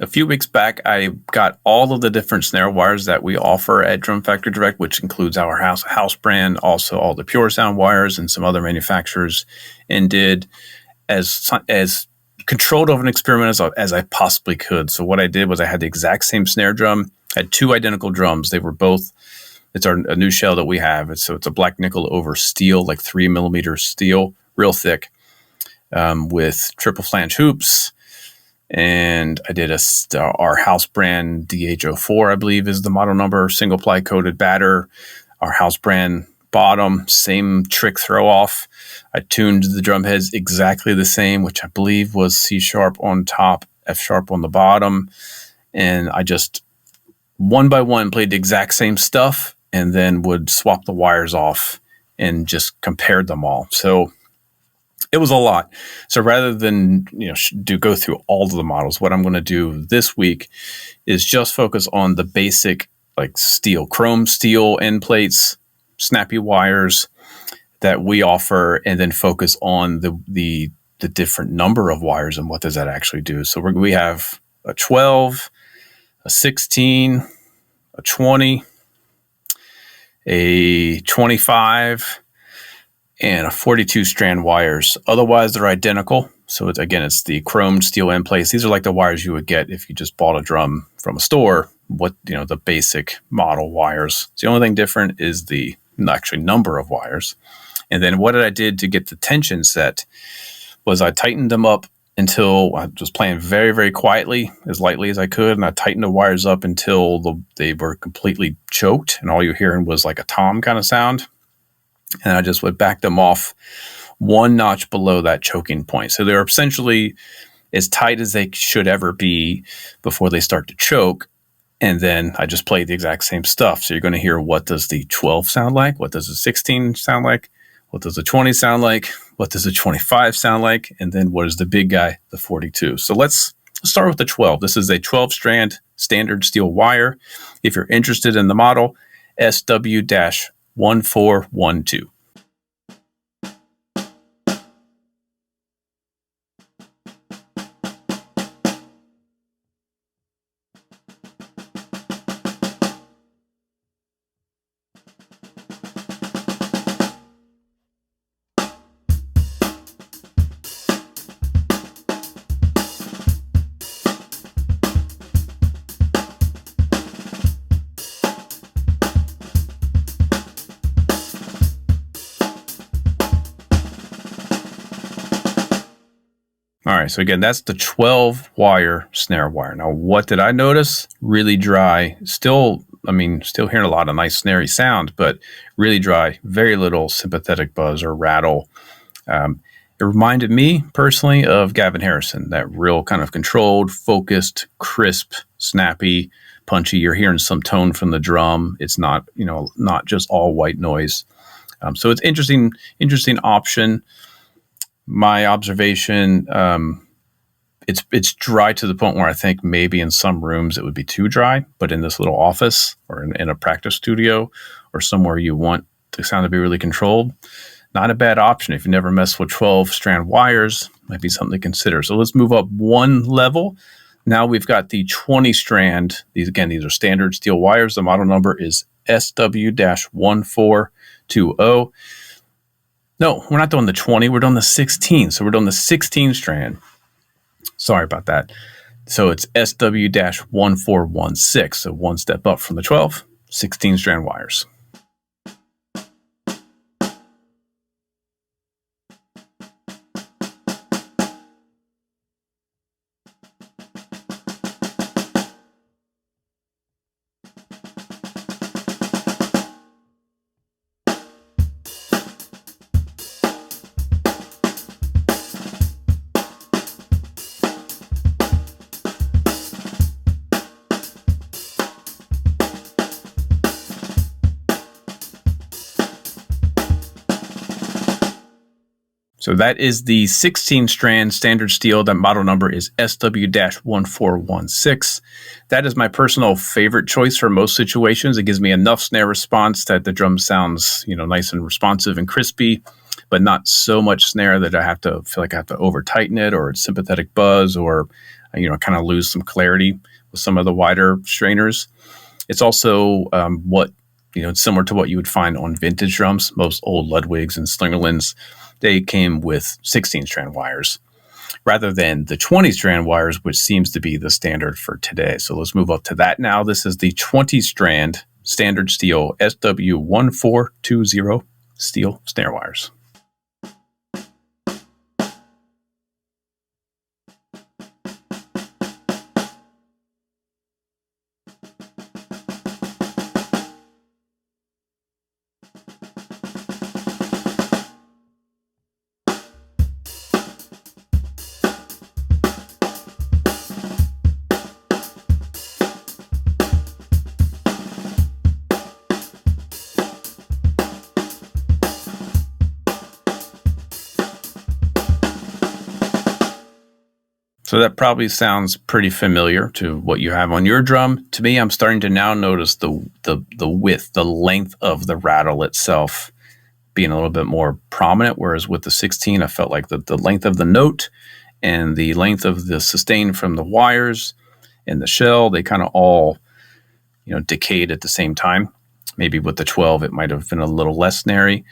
A few weeks back, I got all of the different snare wires that we offer at Drum Factory Direct, which includes our house brand, also all the Pure Sound wires and some other manufacturers, and did as controlled of an experiment as I possibly could. So what I did was I had the exact same snare drum, had two identical drums. They were both, it's a new shell that we have. It's a black nickel over steel, like 3 millimeter steel, real thick, with triple flange hoops. And I did our house brand DH04, I believe is the model number, single ply coated batter. Our house brand bottom, same trick throw off. I tuned the drum heads exactly the same, which I believe was C sharp on top, F sharp on the bottom. And I just one by one played the exact same stuff and then would swap the wires off and just compared them all. So it was a lot. So rather than go through all of the models, what I'm going to do this week is just focus on the basic like chrome steel end plates, snappy wires that we offer, and then focus on the different number of wires and what does that actually do. So we have a 12, a 16, a 20, a 25. And a 42 strand wires. Otherwise, they're identical. So it's the chromed steel end plates. These are like the wires you would get if you just bought a drum from a store. The basic model wires. So the only thing different is the actually number of wires. And then what I did to get the tension set was I tightened them up until I was playing very, very quietly, as lightly as I could. And I tightened the wires up until they were completely choked. And all you're hearing was like a tom kind of sound. And I just would back them off one notch below that choking point. So they're essentially as tight as they should ever be before they start to choke. And then I just play the exact same stuff. So you're going to hear, what does the 12 sound like? What does the 16 sound like? What does the 20 sound like? What does the 25 sound like? And then what is the big guy, the 42? So let's start with the 12. This is a 12 strand standard steel wire. If you're interested in the model, SW-1412. All right, so again, that's the 12 wire snare wire. Now, what did I notice? Really dry. Still hearing a lot of nice snarey sound, but really dry. Very little sympathetic buzz or rattle. It reminded me personally of Gavin Harrison, that real kind of controlled, focused, crisp, snappy, punchy. You're hearing some tone from the drum. It's not just all white noise. So it's interesting option. My observation, it's dry to the point where I think maybe in some rooms it would be too dry, but in this little office or in a practice studio or somewhere you want the sound to be really controlled, not a bad option. If you never messed with 12 strand wires, might be something to consider. So let's move up one level. Now we've got the 20 strand. These are standard steel wires. The model number is SW-1420. No, we're not doing the 20. We're doing the 16. So we're doing the 16 strand. Sorry about that. So it's SW-1416. So one step up from the 12, 16 strand wires. So that is the 16 strand standard steel. That model number is SW-1416. That is my personal favorite choice for most situations. It gives me enough snare response that the drum sounds, nice and responsive and crispy, but not so much snare that I have to feel like I have to over tighten it, or it's sympathetic buzz, or kind of lose some clarity with some of the wider strainers. It's also similar to what you would find on vintage drums. Most old Ludwigs and Slingerlands, they came with 16 strand wires rather than the 20 strand wires, which seems to be the standard for today. So let's move up to that now. This is the 20 strand standard steel SW1420 steel snare wires. So that probably sounds pretty familiar to what you have on your drum. To me, I'm starting to now notice the width, the length of the rattle itself being a little bit more prominent, whereas with the 16, I felt like the length of the note and the length of the sustain from the wires and the shell, they kind of all, decayed at the same time. Maybe with the 12, it might have been a little less snary.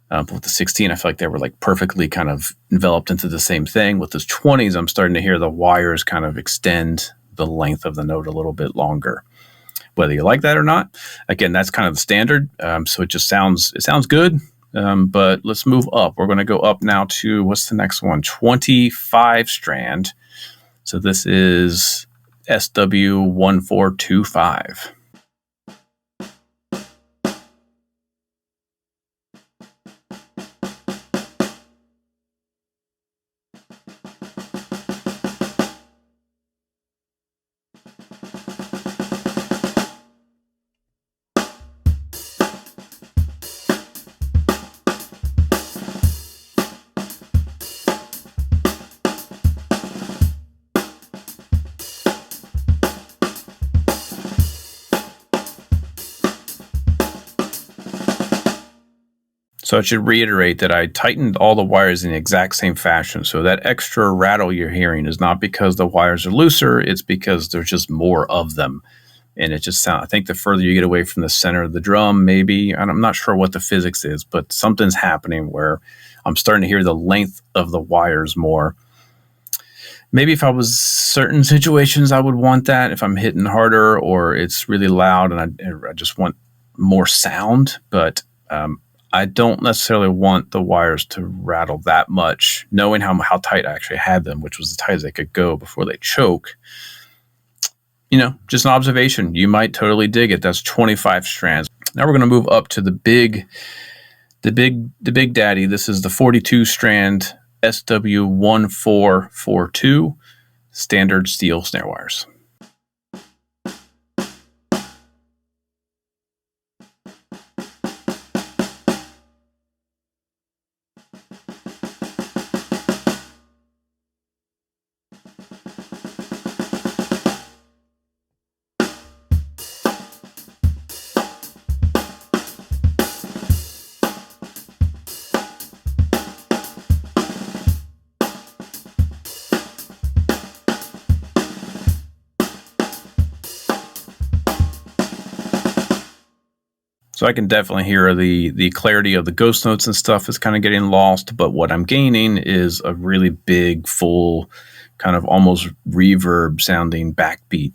But with the 16, I feel like they were like perfectly kind of enveloped into the same thing. With the 20s, I'm starting to hear the wires kind of extend the length of the note a little bit longer. Whether you like that or not, again, that's kind of the standard. So it sounds good. But let's move up. We're going to go up now to, what's the next one? 25 strand. So this is SW1425. So I should reiterate that I tightened all the wires in the exact same fashion. So that extra rattle you're hearing is not because the wires are looser, it's because there's just more of them. And it just sounds, I think the further you get away from the center of the drum, maybe, and I'm not sure what the physics is, but something's happening where I'm starting to hear the length of the wires more. Maybe if I was certain situations, I would want that if I'm hitting harder or it's really loud and I just want more sound. But I don't necessarily want the wires to rattle that much, knowing how tight I actually had them, which was as tight as they could go before they choke. Just an observation. You might totally dig it. That's 25 strands. Now we're going to move up to the big daddy. This is the 42 strand SW1442 standard steel snare wires. So I can definitely hear the clarity of the ghost notes and stuff is kind of getting lost, but what I'm gaining is a really big, full, kind of almost reverb sounding backbeat.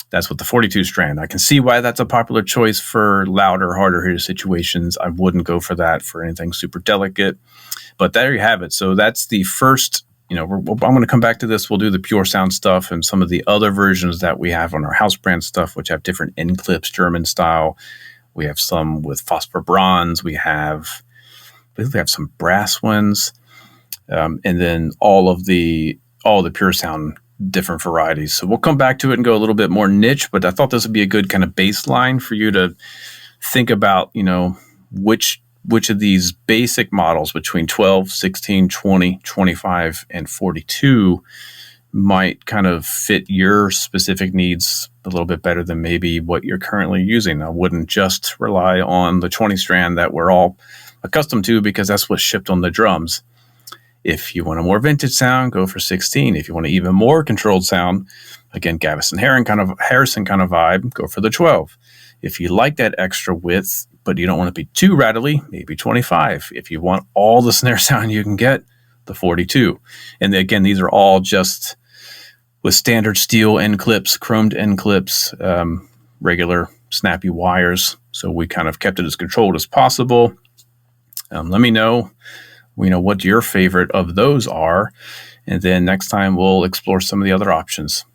That's what the 42 strand. I can see why that's a popular choice for louder, harder hitter situations. I wouldn't go for that for anything super delicate, but there you have it. So that's the first, I'm going to come back to this. We'll do the pure sound stuff and some of the other versions that we have on our house brand stuff, which have different end clips, German style. We have some with phosphor bronze. I believe we have some brass ones, and then all the pure sound different varieties. So we'll come back to it and go a little bit more niche. But I thought this would be a good kind of baseline for you to think about. Which of these basic models between 12, 16, 20, 25, and 42 might kind of fit your specific needs a little bit better than maybe what you're currently using. I wouldn't just rely on the 20 strand that we're all accustomed to because that's what's shipped on the drums. If you want a more vintage sound, go for 16. If you want an even more controlled sound, again, Harrison kind of vibe, go for the 12. If you like that extra width, but you don't want to be too rattly, maybe 25. If you want all the snare sound you can get, the 42. And again, these are all just with standard steel end clips, chromed end clips, regular snappy wires. So we kind of kept it as controlled as possible. Let me know, what your favorite of those are. And then next time we'll explore some of the other options.